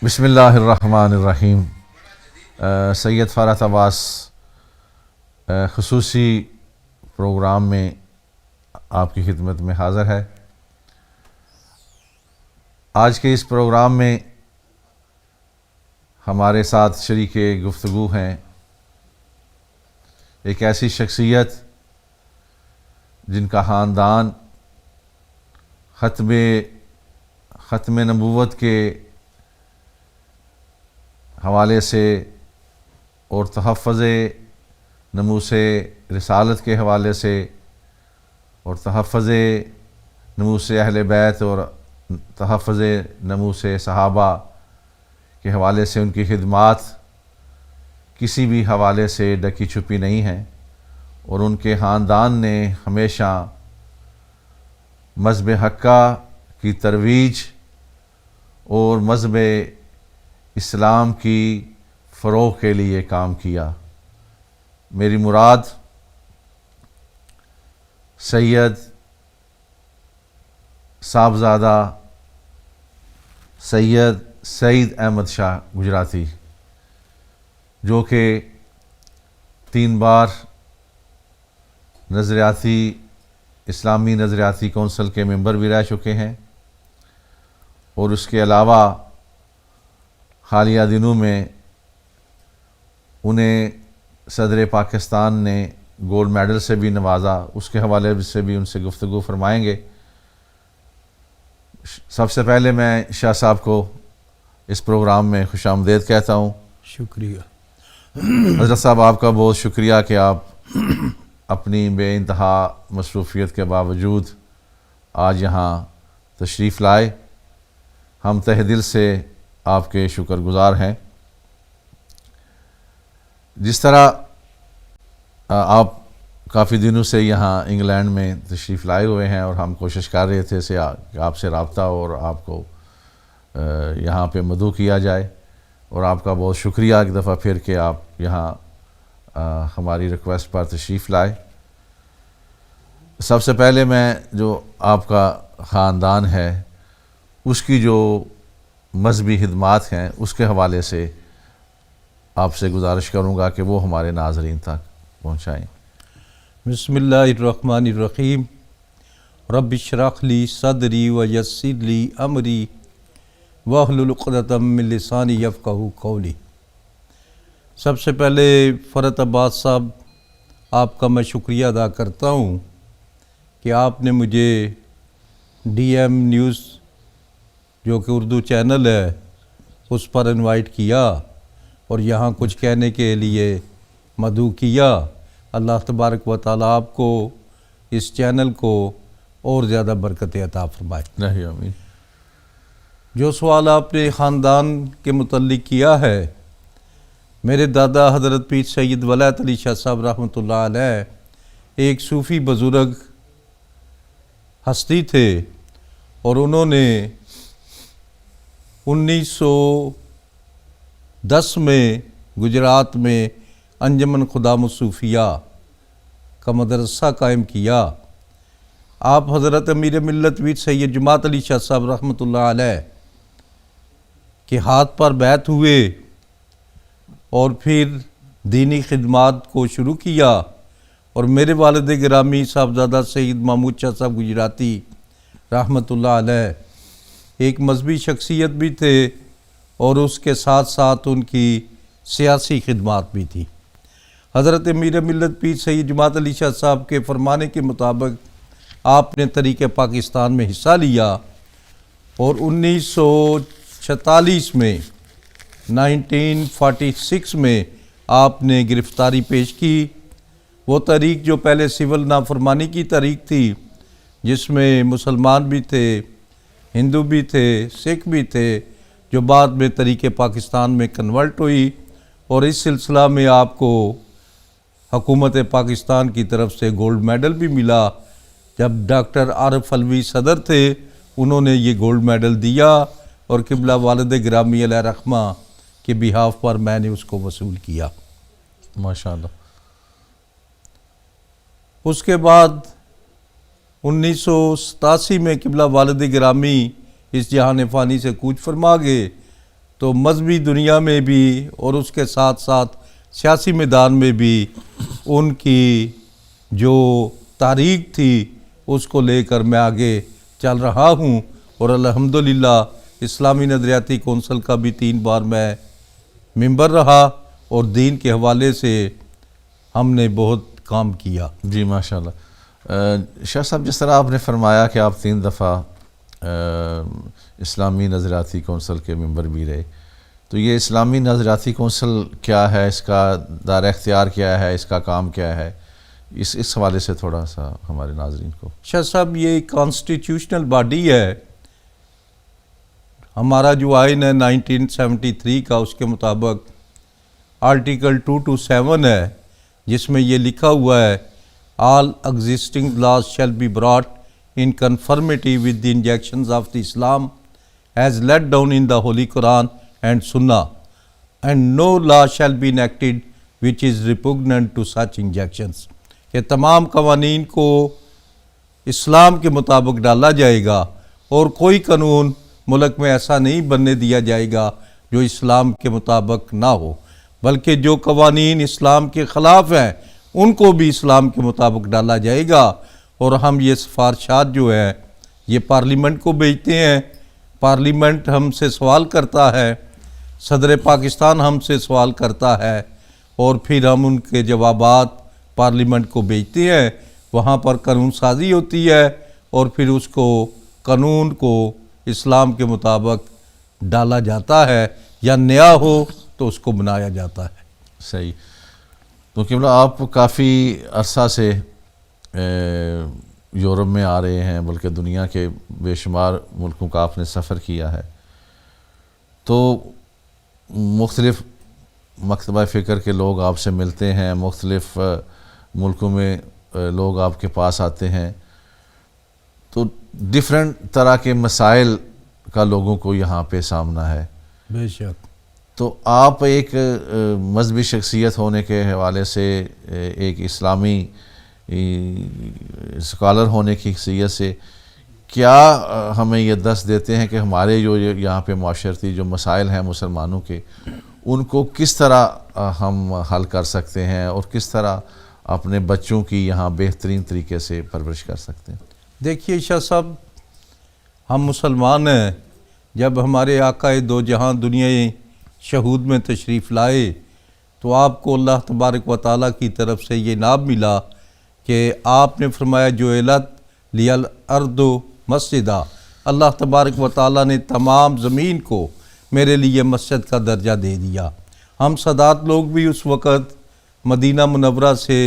بسم اللہ الرحمن الرحیم۔ سید فرحت عباس خصوصی پروگرام میں آپ کی خدمت میں حاضر ہے۔ آج کے اس پروگرام میں ہمارے ساتھ شریک گفتگو ہیں ایک ایسی شخصیت جن کا خاندان ختم نبوت کے حوالے سے اور تحفظ ناموس رسالت کے حوالے سے اور تحفظ ناموس اہل بیت اور تحفظ ناموس صحابہ کے حوالے سے ان کی خدمات کسی بھی حوالے سے ڈکی چھپی نہیں ہیں، اور ان کے خاندان نے ہمیشہ مذہب حقہ کی ترویج اور مذہب اسلام کی فروغ کے لیے کام کیا۔ میری مراد صاحبزادہ سید سعید احمد شاہ گجراتی، جو کہ 3 بار اسلامی نظریاتی کونسل کے ممبر بھی رہ چکے ہیں، اور اس کے علاوہ حالیہ دنوں میں انہیں صدر پاکستان نے گولڈ میڈل سے بھی نوازا۔ اس کے حوالے سے بھی ان سے گفتگو فرمائیں گے۔ سب سے پہلے میں شاہ صاحب کو اس پروگرام میں خوش آمدید کہتا ہوں۔ شکریہ حضرت صاحب، آپ کا بہت شکریہ کہ آپ اپنی بے انتہا مصروفیت کے باوجود آج یہاں تشریف لائے۔ ہم تہ دل سے آپ کے شکر گزار ہیں۔ جس طرح آپ کافی دنوں سے یہاں انگلینڈ میں تشریف لائے ہوئے ہیں، اور ہم کوشش کر رہے تھے کہ آپ سے رابطہ اور آپ کو یہاں پہ مدعو کیا جائے، اور آپ کا بہت شکریہ ایک دفعہ پھر کہ آپ یہاں ہماری ریکویسٹ پر تشریف لائے۔ سب سے پہلے میں جو آپ کا خاندان ہے اس کی جو مذہبی خدمات ہیں اس کے حوالے سے آپ سے گزارش کروں گا کہ وہ ہمارے ناظرین تک پہنچائیں۔ بسم اللہ الرحمن الرحیم۔ رب اشرح لی صدری ویسر لی امری واحلل عقدۃ من لسانی یفقہوا قولی۔ سب سے پہلے فرحت عباس صاحب، آپ کا میں شکریہ ادا کرتا ہوں کہ آپ نے مجھے ڈی ایم نیوز جو کہ اردو چینل ہے اس پر انوائٹ کیا اور یہاں کچھ کہنے کے لیے مدعو کیا۔ اللہ تبارک و تعالیٰ آپ کو اس چینل کو اور زیادہ برکت عطا فرمائے۔ آمین۔ جو سوال آپ نے خاندان کے متعلق کیا ہے، میرے دادا حضرت پیر سید ولایت علی شاہ صاحب رحمۃ اللہ علیہ ایک صوفی بزرگ ہستی تھے، اور انہوں نے 1910 میں گجرات میں انجمن خدام الصوفیہ کا مدرسہ قائم کیا۔ آپ حضرت امیر ملت پیر سید جماعت علی شاہ صاحب رحمۃ اللہ علیہ کے ہاتھ پر بیعت ہوئے اور پھر دینی خدمات کو شروع کیا، اور میرے والد گرامی صاحبزادہ سید محمود شاہ صاحب گجراتی رحمۃ اللہ علیہ ایک مذہبی شخصیت بھی تھے، اور اس کے ساتھ ساتھ ان کی سیاسی خدمات بھی تھی۔ حضرت امیر ملت پیر سید جماعت علی شاہ صاحب کے فرمانے کے مطابق آپ نے تحریک پاکستان میں حصہ لیا، اور 1946 میں 1946 میں آپ نے گرفتاری پیش کی۔ وہ تحریک جو پہلے سول نافرمانی کی تحریک تھی، جس میں مسلمان بھی تھے، ہندو بھی تھے، سکھ بھی تھے، جو بعد میں تحریک پاکستان میں کنورٹ ہوئی، اور اس سلسلہ میں آپ کو حکومت پاکستان کی طرف سے گولڈ میڈل بھی ملا۔ جب ڈاکٹر عارف علوی صدر تھے، انہوں نے یہ گولڈ میڈل دیا، اور قبلہ والد گرامی علیہ رحمہ کے بہاف پر میں نے اس کو وصول کیا۔ ماشاءاللہ۔ اس کے بعد 1987 میں قبلہ والد گرامی اس جہان فانی سے کوچ فرما گئے، تو مذہبی دنیا میں بھی اور اس کے ساتھ ساتھ سیاسی میدان میں بھی ان کی جو تاریخ تھی اس کو لے کر میں آگے چل رہا ہوں، اور الحمدللہ اسلامی نظریاتی کونسل کا بھی 3 بار میں ممبر رہا، اور دین کے حوالے سے ہم نے بہت کام کیا۔ جی ماشاءاللہ۔ شاہ صاحب، جس طرح آپ نے فرمایا کہ آپ 3 دفعہ اسلامی نظریاتی کونسل کے ممبر بھی رہے، تو یہ اسلامی نظریاتی کونسل کیا ہے، اس کا دائرہ اختیار کیا ہے، اس کا کام کیا ہے، اس حوالے سے تھوڑا سا ہمارے ناظرین کو۔ شاہ صاحب، یہ کانسٹیٹیوشنل باڈی ہے، ہمارا جو آئین ہے 1973 کا، اس کے مطابق آرٹیکل 227 ہے، جس میں یہ لکھا ہوا ہے all existing laws shall be brought in conformity with the injunctions of the Islam as laid down in the Holy Quran and Sunnah, and no law shall be enacted which is repugnant to such injunctions. کہ تمام قوانین کو اسلام کے مطابق ڈالا جائے گا، اور کوئی قانون ملک میں ایسا نہیں بننے دیا جائے گا جو اسلام کے مطابق نہ ہو، بلکہ جو قوانین اسلام کے خلاف ہیں ان کو بھی اسلام کے مطابق ڈالا جائے گا۔ اور ہم یہ سفارشات جو ہیں یہ پارلیمنٹ کو بھیجتے ہیں، پارلیمنٹ ہم سے سوال کرتا ہے، صدر پاکستان ہم سے سوال کرتا ہے، اور پھر ہم ان کے جوابات پارلیمنٹ کو بھیجتے ہیں، وہاں پر قانون سازی ہوتی ہے، اور پھر اس کو قانون کو اسلام کے مطابق ڈالا جاتا ہے، یا نیا ہو تو اس کو بنایا جاتا ہے۔ صحیح۔ تو قبلہ آپ کافی عرصہ سے یورپ میں آ رہے ہیں، بلکہ دنیا کے بے شمار ملکوں کا آپ نے سفر کیا ہے، تو مختلف مکتبہ فکر کے لوگ آپ سے ملتے ہیں، مختلف ملکوں میں لوگ آپ کے پاس آتے ہیں، تو ڈیفرنٹ طرح کے مسائل کا لوگوں کو یہاں پہ سامنا ہے۔ بے شک۔ تو آپ ایک مذہبی شخصیت ہونے کے حوالے سے، ایک اسلامی اسکالر ہونے کی حیثیت سے، کیا ہمیں یہ دست دیتے ہیں کہ ہمارے جو یہاں پہ معاشرتی جو مسائل ہیں مسلمانوں کے، ان کو کس طرح ہم حل کر سکتے ہیں، اور کس طرح اپنے بچوں کی یہاں بہترین طریقے سے پرورش کر سکتے ہیں؟ دیکھیے شاہ صاحب، ہم مسلمان ہیں، جب ہمارے آقا دو جہاں دنیا شہود میں تشریف لائے تو آپ کو اللہ تبارک و تعالیٰ کی طرف سے یہ انعام ملا کہ آپ نے فرمایا جعلت لی الارض مسجدا، اللہ تبارک و تعالیٰ نے تمام زمین کو میرے لیے مسجد کا درجہ دے دیا۔ ہم سادات لوگ بھی اس وقت مدینہ منورہ سے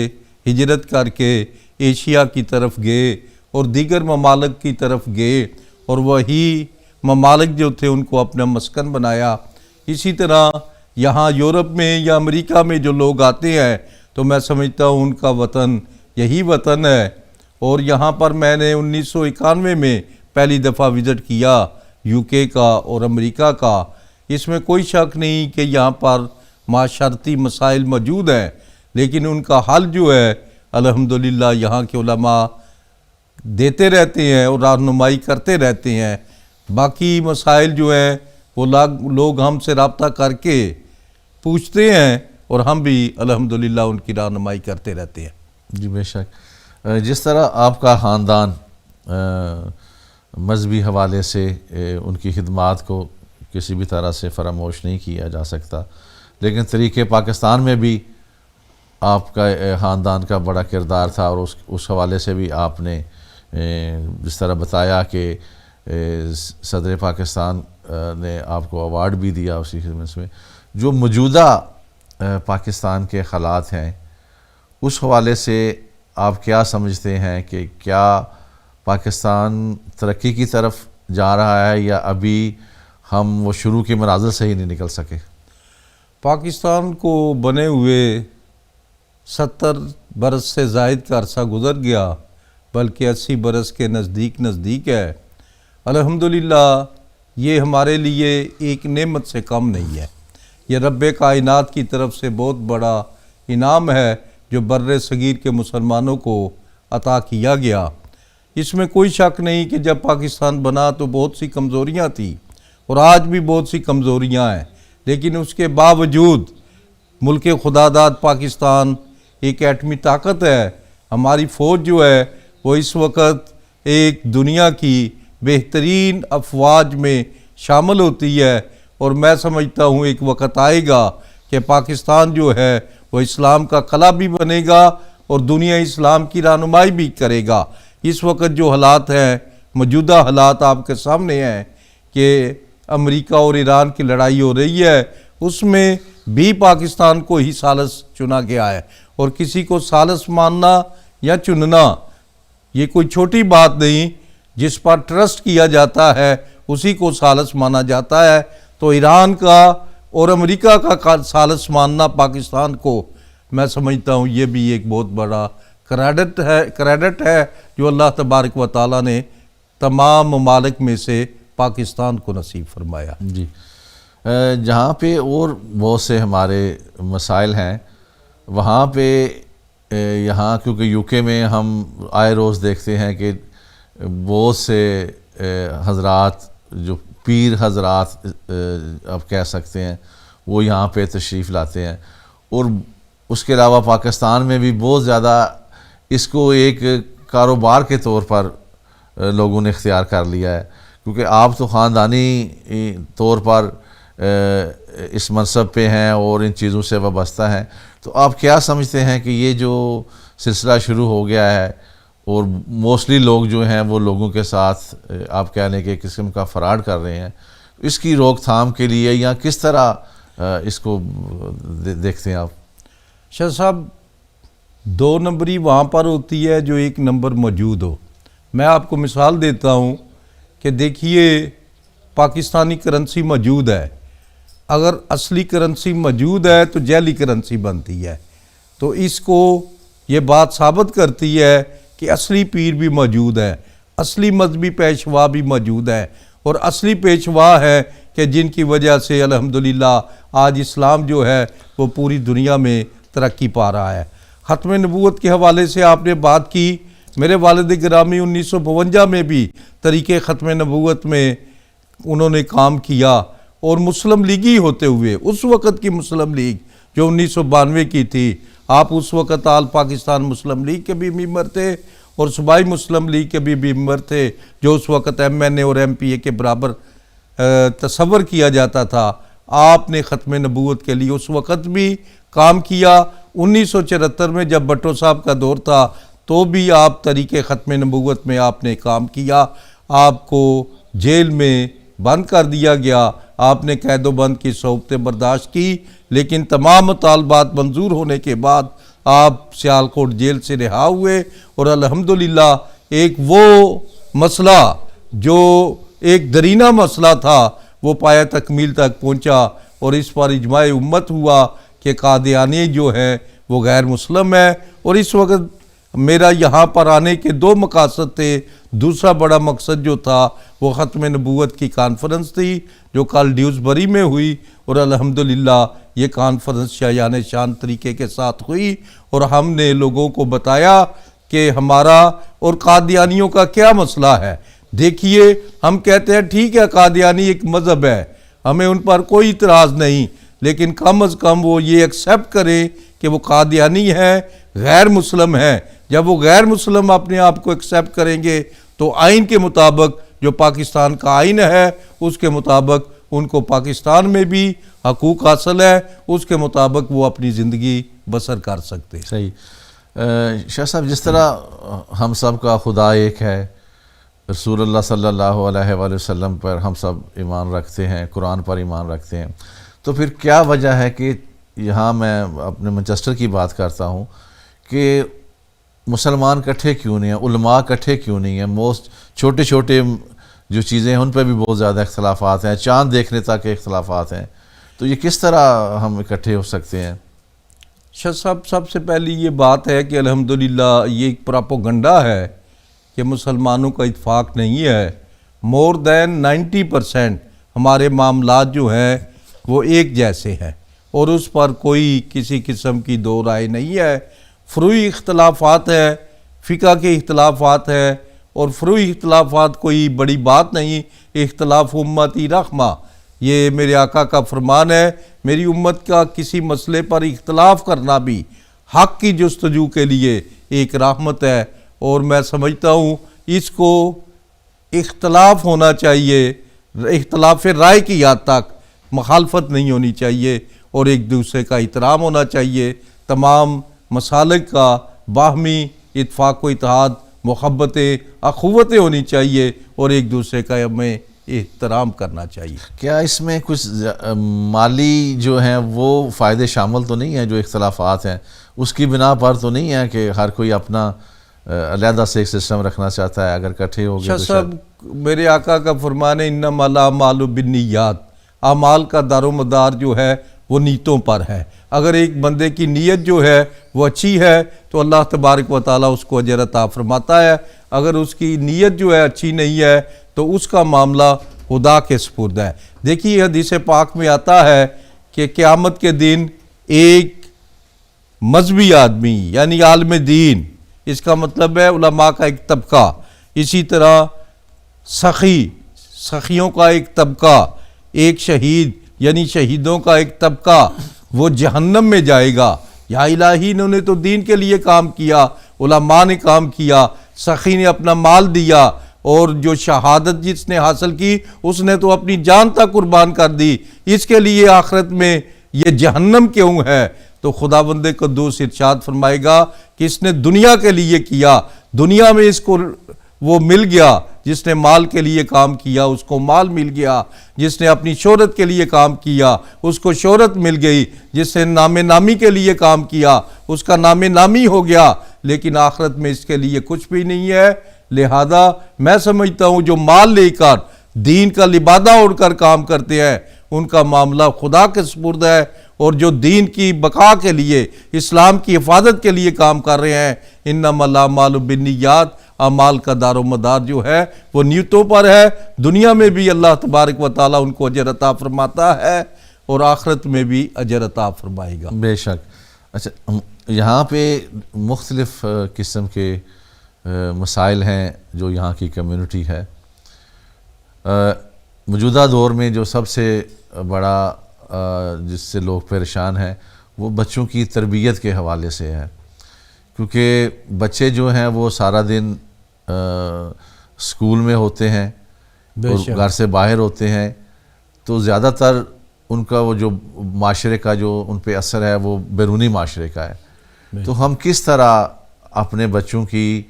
ہجرت کر کے ایشیا کی طرف گئے اور دیگر ممالک کی طرف گئے، اور وہی ممالک جو تھے ان کو اپنا مسکن بنایا۔ اسی طرح یہاں یورپ میں یا امریکہ میں جو لوگ آتے ہیں تو میں سمجھتا ہوں ان کا وطن یہی وطن ہے، اور یہاں پر میں نے 1991 میں پہلی دفعہ وزٹ کیا یو کے کا اور امریکہ کا۔ اس میں کوئی شک نہیں کہ یہاں پر معاشرتی مسائل موجود ہیں، لیکن ان کا حل جو ہے الحمدللہ یہاں کے علماء دیتے رہتے ہیں اور رہنمائی کرتے رہتے ہیں۔ باقی مسائل جو ہیں وہ لوگ ہم سے رابطہ کر کے پوچھتے ہیں، اور ہم بھی الحمدللہ ان کی رہنمائی کرتے رہتے ہیں۔ جی بے شک۔ جس طرح آپ کا خاندان مذہبی حوالے سے ان کی خدمات کو کسی بھی طرح سے فراموش نہیں کیا جا سکتا، لیکن طریقے پاکستان میں بھی آپ کا خاندان کا بڑا کردار تھا، اور اس حوالے سے بھی آپ نے جس طرح بتایا کہ صدر پاکستان نے آپ کو ایوارڈ بھی دیا اسی خدمت میں۔ جو موجودہ پاکستان کے حالات ہیں اس حوالے سے آپ کیا سمجھتے ہیں کہ کیا پاکستان ترقی کی طرف جا رہا ہے، یا ابھی ہم وہ شروع کے مناظر سے ہی نہیں نکل سکے؟ پاکستان کو بنے ہوئے 70 برس سے زائد کا عرصہ گزر گیا، بلکہ 80 برس کے نزدیک ہے۔ الحمدللہ یہ ہمارے لیے ایک نعمت سے کم نہیں ہے، یہ رب کائنات کی طرف سے بہت بڑا انعام ہے جو بر صغیر کے مسلمانوں کو عطا کیا گیا۔ اس میں کوئی شک نہیں کہ جب پاکستان بنا تو بہت سی کمزوریاں تھیں، اور آج بھی بہت سی کمزوریاں ہیں، لیکن اس کے باوجود ملک خدا داد پاکستان ایک ایٹمی طاقت ہے۔ ہماری فوج جو ہے وہ اس وقت ایک دنیا کی بہترین افواج میں شامل ہوتی ہے، اور میں سمجھتا ہوں ایک وقت آئے گا کہ پاکستان جو ہے وہ اسلام کا قلعہ بھی بنے گا اور دنیا اسلام کی رہنمائی بھی کرے گا۔ اس وقت جو حالات ہیں، موجودہ حالات آپ کے سامنے ہیں کہ امریکہ اور ایران کی لڑائی ہو رہی ہے، اس میں بھی پاکستان کو ہی ثالث چنا گیا ہے، اور کسی کو ثالث ماننا یا چننا یہ کوئی چھوٹی بات نہیں، جس پر ٹرسٹ کیا جاتا ہے اسی کو ثالث مانا جاتا ہے۔ تو ایران کا اور امریکہ کا ثالث ماننا پاکستان کو، میں سمجھتا ہوں یہ بھی ایک بہت بڑا کریڈٹ ہے جو اللہ تبارک و تعالیٰ نے تمام ممالک میں سے پاکستان کو نصیب فرمایا۔ جی، جہاں پہ اور بہت سے ہمارے مسائل ہیں، وہاں پہ یہاں کیونکہ یو کے میں ہم آئے روز دیکھتے ہیں کہ بہت سے حضرات جو پیر حضرات آپ کہہ سکتے ہیں وہ یہاں پہ تشریف لاتے ہیں، اور اس کے علاوہ پاکستان میں بھی بہت زیادہ اس کو ایک کاروبار کے طور پر لوگوں نے اختیار کر لیا ہے، کیونکہ آپ تو خاندانی طور پر اس منصب پہ ہیں اور ان چیزوں سے وابستہ ہیں، تو آپ کیا سمجھتے ہیں کہ یہ جو سلسلہ شروع ہو گیا ہے اور موسٹلی لوگ جو ہیں وہ لوگوں کے ساتھ آپ کہہ لیں کہ ایک قسم کا فراڈ کر رہے ہیں، اس کی روک تھام کے لیے یا کس طرح اس کو دیکھتے ہیں آپ؟ شاہ صاحب، دو نمبری وہاں پر ہوتی ہے جو ایک نمبر موجود ہو۔ میں آپ کو مثال دیتا ہوں کہ دیکھیے پاکستانی کرنسی موجود ہے، اگر اصلی کرنسی موجود ہے تو جعلی کرنسی بنتی ہے، تو اس کو یہ بات ثابت کرتی ہے کہ اصلی پیر بھی موجود ہے، اصلی مذہبی پیشوا بھی موجود ہے، اور اصلی پیشوا ہے کہ جن کی وجہ سے الحمدللہ آج اسلام جو ہے وہ پوری دنیا میں ترقی پا رہا ہے۔ ختم نبوت کے حوالے سے آپ نے بات کی، میرے والد گرامی 1952 میں بھی طریقے ختم نبوت میں انہوں نے کام کیا، اور مسلم لیگی ہوتے ہوئے اس وقت کی مسلم لیگ جو 1992 کی تھی، آپ اس وقت آل پاکستان مسلم لیگ کے بھی ممبر تھے اور صوبائی مسلم لیگ کے بھی ممبر تھے، جو اس وقت ایم این اے اور ایم پی اے کے برابر تصور کیا جاتا تھا۔ آپ نے ختم نبوت کے لیے اس وقت بھی کام کیا۔ 1974 میں جب بھٹو صاحب کا دور تھا تو بھی آپ طریقے ختم نبوت میں آپ نے کام کیا، آپ کو جیل میں بند کر دیا گیا، آپ نے قید و بند کی صعوبتیں برداشت کی، لیکن تمام مطالبات منظور ہونے کے بعد آپ سیالکوٹ جیل سے رہا ہوئے، اور الحمدللہ ایک وہ مسئلہ جو ایک درینہ مسئلہ تھا وہ پایہ تکمیل تک پہنچا، اور اس پر اجماع امت ہوا کہ قادیانی جو ہے وہ غیر مسلم ہے۔ اور اس وقت میرا یہاں پر آنے کے دو مقاصد تھے۔ دوسرا بڑا مقصد جو تھا وہ ختم نبوت کی کانفرنس تھی جو کل ڈیوزبری میں ہوئی، اور الحمدللہ یہ کانفرنس شایان شان طریقے کے ساتھ ہوئی، اور ہم نے لوگوں کو بتایا کہ ہمارا اور قادیانیوں کا کیا مسئلہ ہے۔ دیکھیے، ہم کہتے ہیں ٹھیک ہے قادیانی ایک مذہب ہے، ہمیں ان پر کوئی اعتراض نہیں، لیکن کم از کم وہ یہ ایکسیپٹ کریں کہ وہ قادیانی ہے، غیر مسلم ہے۔ جب وہ غیر مسلم اپنے آپ کو ایکسیپٹ کریں گے تو آئین کے مطابق جو پاکستان کا آئین ہے اس کے مطابق ان کو پاکستان میں بھی حقوق حاصل ہے، اس کے مطابق وہ اپنی زندگی بسر کر سکتے ہیں۔ صحیح۔ شاہ صاحب، جس طرح ہم سب کا خدا ایک ہے، رسول اللہ صلی اللہ علیہ وآلہ وسلم پر ہم سب ایمان رکھتے ہیں، قرآن پر ایمان رکھتے ہیں، تو پھر کیا وجہ ہے کہ یہاں میں اپنے مانچسٹر کی بات کرتا ہوں کہ مسلمان کٹھے کیوں نہیں ہیں، علماء کٹھے کیوں نہیں ہیں؟ موسٹ چھوٹے چھوٹے جو چیزیں ہیں ان پہ بھی بہت زیادہ اختلافات ہیں، چاند دیکھنے تک کے اختلافات ہیں، تو یہ کس طرح ہم اکٹھے ہو سکتے ہیں؟ شاہ صاحب، سب سے پہلی یہ بات ہے کہ الحمدللہ یہ ایک پراپوگنڈا ہے کہ مسلمانوں کا اتفاق نہیں ہے۔ مور دین 90% ہمارے معاملات جو ہیں وہ ایک جیسے ہیں، اور اس پر کوئی کسی قسم کی دو رائے نہیں ہے۔ فروعی اختلافات ہیں، فقہ کے اختلافات ہیں، اور فروئی اختلافات کوئی بڑی بات نہیں، اختلاف امتی رحمہ، یہ میرے آقا کا فرمان ہے۔ میری امت کا کسی مسئلے پر اختلاف کرنا بھی حق کی جستجو کے لیے ایک رحمت ہے، اور میں سمجھتا ہوں اس کو اختلاف ہونا چاہیے، اختلاف رائے کی حد تک مخالفت نہیں ہونی چاہیے، اور ایک دوسرے کا احترام ہونا چاہیے، تمام مسالک کا باہمی اتفاق و اتحاد، محبتیں، اخوتیں ہونی چاہیے، اور ایک دوسرے کا ہمیں احترام کرنا چاہیے۔ کیا اس میں کچھ مالی جو ہیں وہ فائدے شامل تو نہیں ہیں؟ جو اختلافات ہیں اس کی بنا پر تو نہیں ہے کہ ہر کوئی اپنا علیحدہ سے ایک سسٹم رکھنا چاہتا ہے، اگر اکٹھے ہو گئے تو صاحب میرے آقا کا فرمان ہے انما الاعمال بالنیات، اعمال کا دار و مدار جو ہے وہ نیتوں پر ہے۔ اگر ایک بندے کی نیت جو ہے وہ اچھی ہے تو اللہ تبارک و تعالیٰ اس کو اجر عطا فرماتا ہے، اگر اس کی نیت جو ہے اچھی نہیں ہے تو اس کا معاملہ خدا کے سپرد ہے۔ دیکھیے حدیث پاک میں آتا ہے کہ قیامت کے دن ایک مذہبی آدمی یعنی عالم دین، اس کا مطلب ہے علماء کا ایک طبقہ، اسی طرح سخیوں کا ایک طبقہ، ایک شہید یعنی شہیدوں کا ایک طبقہ، وہ جہنم میں جائے گا۔ یا الہی انہوں نے تو دین کے لیے کام کیا، علماء نے کام کیا، سخی نے اپنا مال دیا، اور جو شہادت جس نے حاصل کی اس نے تو اپنی جان تک قربان کر دی، اس کے لیے آخرت میں یہ جہنم کیوں ہے؟ تو خداوند قدوس ارشاد فرمائے گا کہ اس نے دنیا کے لیے کیا، دنیا میں اس کو وہ مل گیا، جس نے مال کے لیے کام کیا اس کو مال مل گیا، جس نے اپنی شہرت کے لیے کام کیا اس کو شہرت مل گئی، جس نے نام نامی کے لیے کام کیا اس کا نام نامی ہو گیا، لیکن آخرت میں اس کے لیے کچھ بھی نہیں ہے۔ لہذا میں سمجھتا ہوں جو مال لے کر دین کا لبادہ اڑ کر کام کرتے ہیں ان کا معاملہ خدا کے سپرد ہے، اور جو دین کی بقا کے لیے، اسلام کی حفاظت کے لیے کام کر رہے ہیں، انما الاعمال بالنیات، اعمال کا دار و مدار جو ہے وہ نیتوں پر ہے۔ دنیا میں بھی اللہ تبارک و تعالیٰ ان کو اجر عطا فرماتا ہے، اور آخرت میں بھی اجر عطا فرمائے گا۔ بے شک۔ اچھا، یہاں پہ مختلف قسم کے مسائل ہیں جو یہاں کی کمیونٹی ہے۔ موجودہ دور میں جو سب سے بڑا جس سے لوگ پریشان ہیں وہ بچوں کی تربیت کے حوالے سے ہے، کیونکہ بچے جو ہیں وہ سارا دن اسکول میں ہوتے ہیں اور گھر سے باہر ہوتے ہیں، تو زیادہ تر ان کا وہ جو معاشرے کا جو ان پہ اثر ہے وہ بیرونی معاشرے کا ہے۔ تو ہم کس طرح اپنے بچوں کی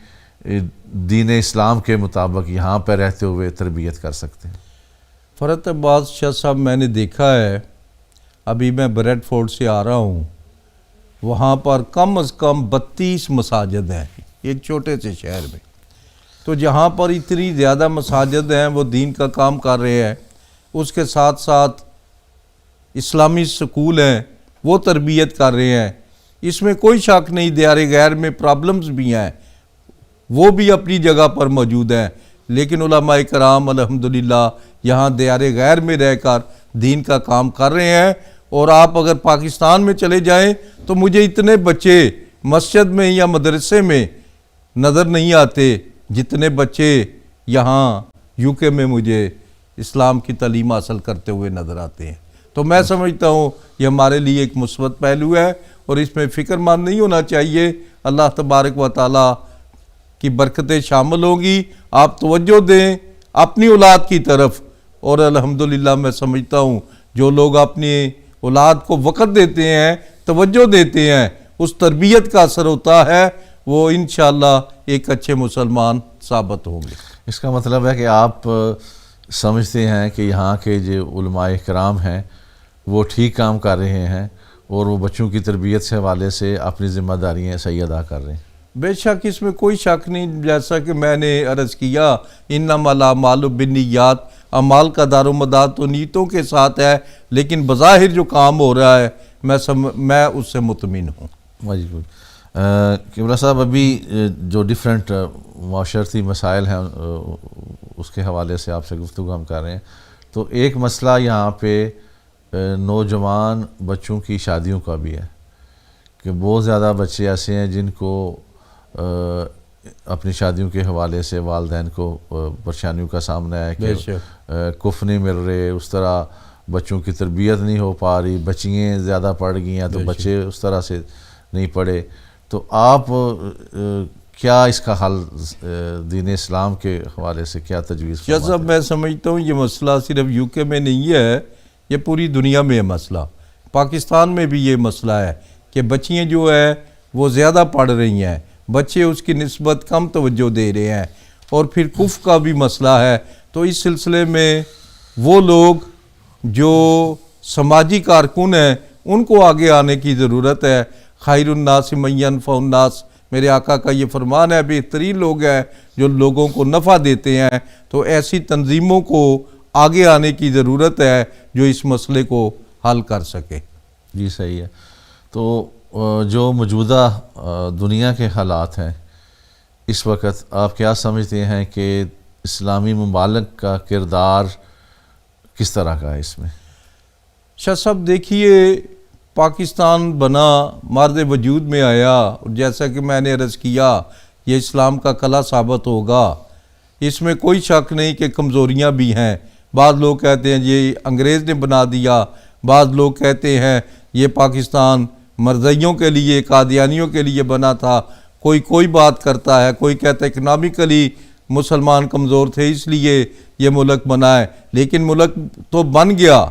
دین اسلام کے مطابق یہاں پہ رہتے ہوئے تربیت کر سکتے ہیں؟ فرحت عباس شاہ صاحب میں نے دیکھا ہے، ابھی میں بریڈ فورڈ سے آ رہا ہوں، وہاں پر کم از کم 32 مساجد ہیں ایک چھوٹے سے شہر میں، تو جہاں پر اتنی زیادہ مساجد ہیں وہ دین کا کام کر رہے ہیں، اس کے ساتھ ساتھ اسلامی سکول ہیں وہ تربیت کر رہے ہیں۔ اس میں کوئی شک نہیں، دیار غیر میں پرابلمز بھی ہیں، وہ بھی اپنی جگہ پر موجود ہیں، لیکن علماء کرام الحمدللہ یہاں دیار غیر میں رہ کر دین کا کام کر رہے ہیں۔ اور آپ اگر پاکستان میں چلے جائیں تو مجھے اتنے بچے مسجد میں یا مدرسے میں نظر نہیں آتے جتنے بچے یہاں یو کے میں مجھے اسلام کی تعلیم حاصل کرتے ہوئے نظر آتے ہیں۔ تو میں سمجھتا ہوں یہ ہمارے لیے ایک مثبت پہلو ہے، اور اس میں فکر مند نہیں ہونا چاہیے۔ اللہ تبارک و تعالیٰ کی برکتیں شامل ہوں گی، آپ توجہ دیں اپنی اولاد کی طرف، اور الحمدللہ میں سمجھتا ہوں جو لوگ اپنی اولاد کو وقت دیتے ہیں، توجہ دیتے ہیں، اس تربیت کا اثر ہوتا ہے، وہ انشاءاللہ ایک اچھے مسلمان ثابت ہوں گے۔ اس کا مطلب ہے کہ آپ سمجھتے ہیں کہ یہاں کے جو علماء کرام ہیں وہ ٹھیک کام کر رہے ہیں، اور وہ بچوں کی تربیت سے حوالے سے اپنی ذمہ داریاں صحیح ادا کر رہے ہیں۔ بے شک اس میں کوئی شک نہیں، جیسا کہ میں نے عرض کیا انما الاعمال بالنیات، اعمال کا دار و مدار تو نیتوں کے ساتھ ہے، لیکن بظاہر جو کام ہو رہا ہے میں اس سے مطمئن ہوں۔ مجبور قبلہ صاحب، ابھی جو ڈیفرنٹ معاشرتی مسائل ہیں اس کے حوالے سے آپ سے گفتگو ہم کر رہے ہیں، تو ایک مسئلہ یہاں پہ نوجوان بچوں کی شادیوں کا بھی ہے، کہ بہت زیادہ بچے ایسے ہیں جن کو اپنی شادیوں کے حوالے سے والدین کو پریشانیوں کا سامنا ہے کہ کف نہیں مل رہے، اس طرح بچوں کی تربیت نہیں ہو پا رہی، بچیاں زیادہ پڑھ گئی ہیں تو بچے اس طرح سے نہیں پڑھے. تو آپ کیا اس کا حل دین اسلام کے حوالے سے کیا تجویز شاہ صاحب، میں سمجھتا ہوں یہ مسئلہ صرف یو کے میں نہیں ہے، یہ پوری دنیا میں ہے مسئلہ. پاکستان میں بھی یہ مسئلہ ہے کہ بچیاں جو ہے وہ زیادہ پڑھ رہی ہیں، بچے اس کی نسبت کم توجہ دے رہے ہیں، اور پھر کف کا بھی مسئلہ ہے. تو اس سلسلے میں وہ لوگ جو سماجی کارکن ہیں ان کو آگے آنے کی ضرورت ہے. خیر الناس من ینفع الناس، میرے آقا کا یہ فرمان ہے، بہترین لوگ ہیں جو لوگوں کو نفع دیتے ہیں. تو ایسی تنظیموں کو آگے آنے کی ضرورت ہے جو اس مسئلے کو حل کر سکے. جی صحیح ہے. تو جو موجودہ دنیا کے حالات ہیں اس وقت، آپ کیا سمجھتے ہیں کہ اسلامی ممالک کا کردار کس طرح کا ہے اس میں؟ شاہ صاحب دیکھیے، پاکستان بنا مرد وجود میں آیا، اور جیسا کہ میں نے عرض کیا یہ اسلام کا کلا ثابت ہوگا. اس میں کوئی شک نہیں کہ کمزوریاں بھی ہیں. بعض لوگ کہتے ہیں یہ انگریز نے بنا دیا، بعض لوگ کہتے ہیں یہ پاکستان مرزائیوں کے لیے، قادیانیوں کے لیے بنا تھا. کوئی بات کرتا ہے، کوئی کہتا ہے اکنامکلی مسلمان کمزور تھے اس لیے یہ ملک بنا ہے. لیکن ملک تو بن گیا.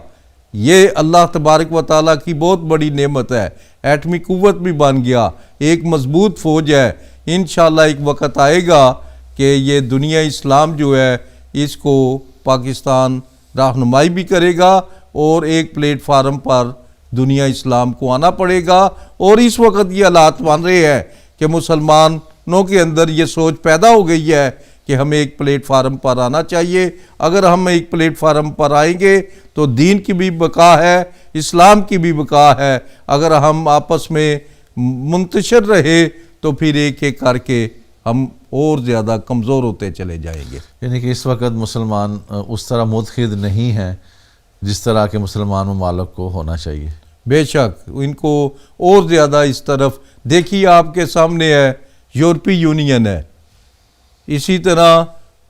یہ اللہ تبارک و تعالیٰ کی بہت بڑی نعمت ہے. ایٹمی قوت بھی بن گیا، ایک مضبوط فوج ہے. انشاءاللہ ایک وقت آئے گا کہ یہ دنیا اسلام جو ہے اس کو پاکستان رہنمائی بھی کرے گا، اور ایک پلیٹ فارم پر دنیا اسلام کو آنا پڑے گا. اور اس وقت یہ حالات بن رہے ہیں کہ مسلمانوں کے اندر یہ سوچ پیدا ہو گئی ہے کہ ہمیں ایک پلیٹ فارم پر آنا چاہیے. اگر ہم ایک پلیٹ فارم پر آئیں گے تو دین کی بھی بقا ہے، اسلام کی بھی بقا ہے. اگر ہم آپس میں منتشر رہے تو پھر ایک ایک کر کے ہم اور زیادہ کمزور ہوتے چلے جائیں گے. یعنی کہ اس وقت مسلمان اس طرح متحد نہیں ہیں جس طرح کے مسلمان ممالک کو ہونا چاہیے. بے شک ان کو اور زیادہ اس طرف دیکھیے، آپ کے سامنے ہے یورپی یونین ہے، اسی طرح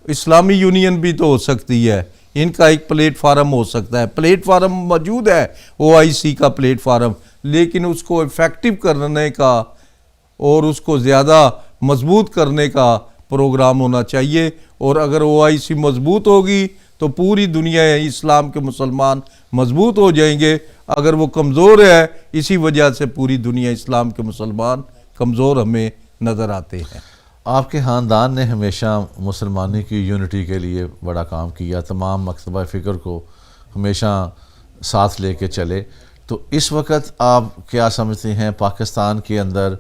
اسلامی یونین بھی تو ہو سکتی ہے. ان کا ایک پلیٹ فارم ہو سکتا ہے. پلیٹ فارم موجود ہے OIC کا پلیٹ فارم، لیکن اس کو افیکٹو کرنے کا اور اس کو زیادہ مضبوط کرنے کا پروگرام ہونا چاہیے. اور اگر OIC مضبوط ہوگی تو پوری دنیا اسلام کے مسلمان مضبوط ہو جائیں گے. اگر وہ کمزور ہے، اسی وجہ سے پوری دنیا اسلام کے مسلمان کمزور ہمیں نظر آتے ہیں. آپ کے خاندان نے ہمیشہ مسلمانی کی یونٹی کے لیے بڑا کام کیا، تمام مکتبہ فکر کو ہمیشہ ساتھ لے کے چلے. تو اس وقت آپ کیا سمجھتے ہیں پاکستان کے اندر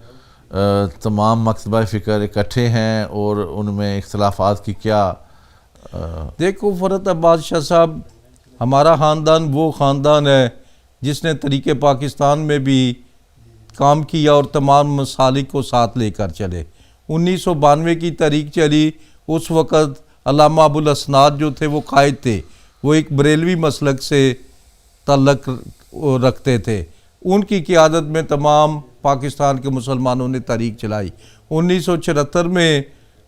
تمام مکتبہ فکر اکٹھے ہیں اور ان میں اختلافات کی کیا؟ دیکھو فرحت عباس شاہ صاحب، ہمارا خاندان وہ خاندان ہے جس نے طریق پاکستان میں بھی کام کیا اور تمام مسالک کو ساتھ لے کر چلے. 1992 کی تحریک چلی، اس وقت علامہ ابوالاسناد جو تھے وہ قائد تھے، وہ ایک بریلوی مسلک سے تعلق رکھتے تھے. ان کی قیادت میں تمام پاکستان کے مسلمانوں نے تحریک چلائی. 1974 میں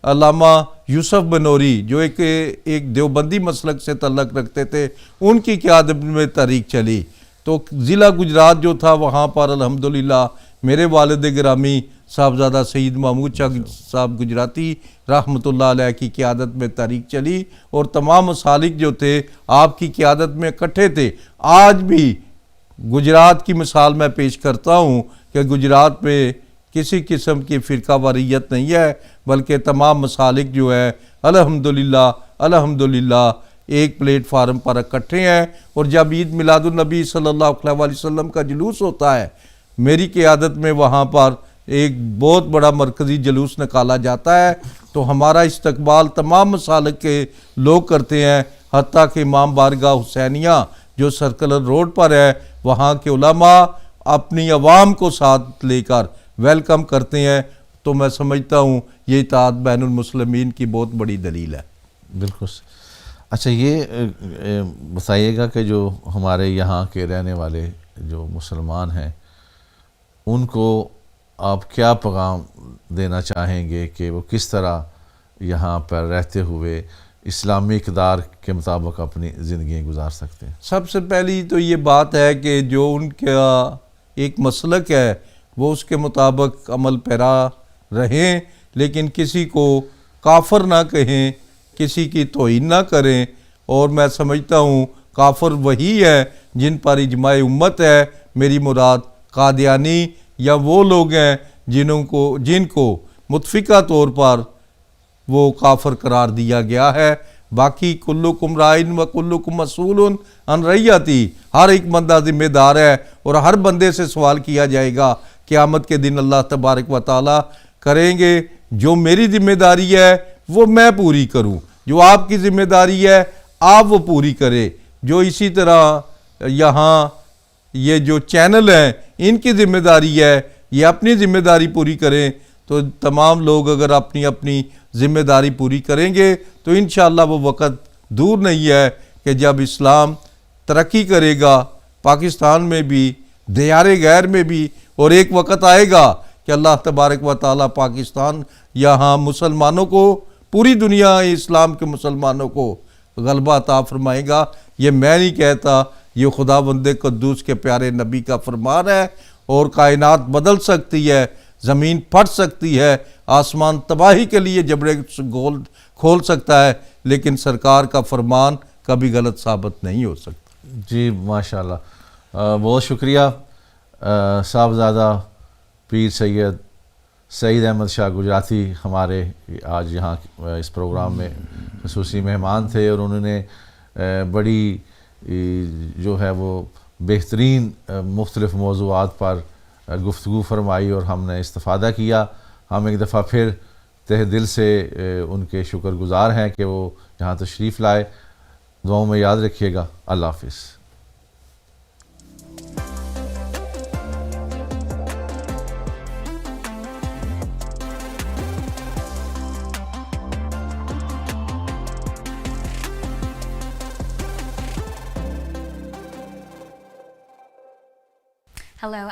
علامہ یوسف بنوری جو ایک دیوبندی مسلک سے تعلق رکھتے تھے، ان کی قیادت میں تحریک چلی. تو ضلع گجرات جو تھا وہاں پر الحمدللہ میرے والد گرامی صاحبزادہ سید محمود شاہ صاحب گجراتی رحمۃ اللہ علیہ کی قیادت میں تحریک چلی، اور تمام مسالک جو تھے آپ کی قیادت میں اکٹھے تھے. آج بھی گجرات کی مثال میں پیش کرتا ہوں کہ گجرات میں کسی قسم کی فرقہ واریت نہیں ہے، بلکہ تمام مسالک جو ہے الحمدللہ ایک پلیٹ فارم پر اکٹھے ہیں. اور جب عید میلاد النبی صلی اللہ علیہ وسلم کا جلوس ہوتا ہے، میری قیادت میں وہاں پر ایک بہت بڑا مرکزی جلوس نکالا جاتا ہے. تو ہمارا استقبال تمام مسالک کے لوگ کرتے ہیں، حتیٰ کہ امام بارگاہ حسینیہ جو سرکلر روڈ پر ہے وہاں کے علماء اپنی عوام کو ساتھ لے کر ویلکم کرتے ہیں. تو میں سمجھتا ہوں یہ اتحاد بین المسلمین کی بہت بڑی دلیل ہے. بالکل. اچھا یہ بتائیے گا کہ جو ہمارے یہاں کے رہنے والے جو مسلمان ہیں ان کو آپ کیا پیغام دینا چاہیں گے کہ وہ کس طرح یہاں پر رہتے ہوئے اسلامی اقدار کے مطابق اپنی زندگیاں گزار سکتے ہیں؟ سب سے پہلی تو یہ بات ہے کہ جو ان کا ایک مسلک ہے وہ اس کے مطابق عمل پیرا رہیں، لیکن کسی کو کافر نہ کہیں، کسی کی توہین نہ کریں. اور میں سمجھتا ہوں کافر وہی ہے جن پر اجماع امت ہے. میری مراد قادیانی یا وہ لوگ ہیں جن کو متفقہ طور پر وہ کافر قرار دیا گیا ہے. باقی کلکم رائن و کلکم مسئول عن رعیتی، ہر ایک بندہ ذمہ دار ہے اور ہر بندے سے سوال کیا جائے گا. قیامت کے دن اللہ تبارک و تعالی کریں گے جو میری ذمہ داری ہے وہ میں پوری کروں، جو آپ کی ذمہ داری ہے آپ وہ پوری کرے. جو اسی طرح یہاں یہ جو چینل ہیں ان کی ذمہ داری ہے یہ اپنی ذمہ داری پوری کریں. تو تمام لوگ اگر اپنی اپنی ذمہ داری پوری کریں گے تو انشاءاللہ وہ وقت دور نہیں ہے کہ جب اسلام ترقی کرے گا پاکستان میں بھی، دیار غیر میں بھی، اور ایک وقت آئے گا کہ اللہ تبارک و تعالیٰ پاکستان یہاں مسلمانوں کو، پوری دنیا اسلام کے مسلمانوں کو غلبہ عطا فرمائے گا. یہ میں نہیں کہتا، یہ خداوند قدوس کے پیارے نبی کا فرمان ہے. اور کائنات بدل سکتی ہے، زمین پھٹ سکتی ہے، آسمان تباہی کے لیے جبڑے کھول سکتا ہے، لیکن سرکار کا فرمان کبھی غلط ثابت نہیں ہو سکتا. جی ماشاءاللہ، بہت شکریہ صاحبزادہ پیر سید سعید احمد شاہ گجراتی ہمارے آج یہاں اس پروگرام میں خصوصی مہمان تھے، اور انہوں نے بڑی جو ہے وہ بہترین مختلف موضوعات پر گفتگو فرمائی اور ہم نے استفادہ کیا. ہم ایک دفعہ پھر تہ دل سے ان کے شکر گزار ہیں کہ وہ یہاں تشریف لائے. دعاؤں میں یاد رکھیے گا. اللہ حافظ. Hello,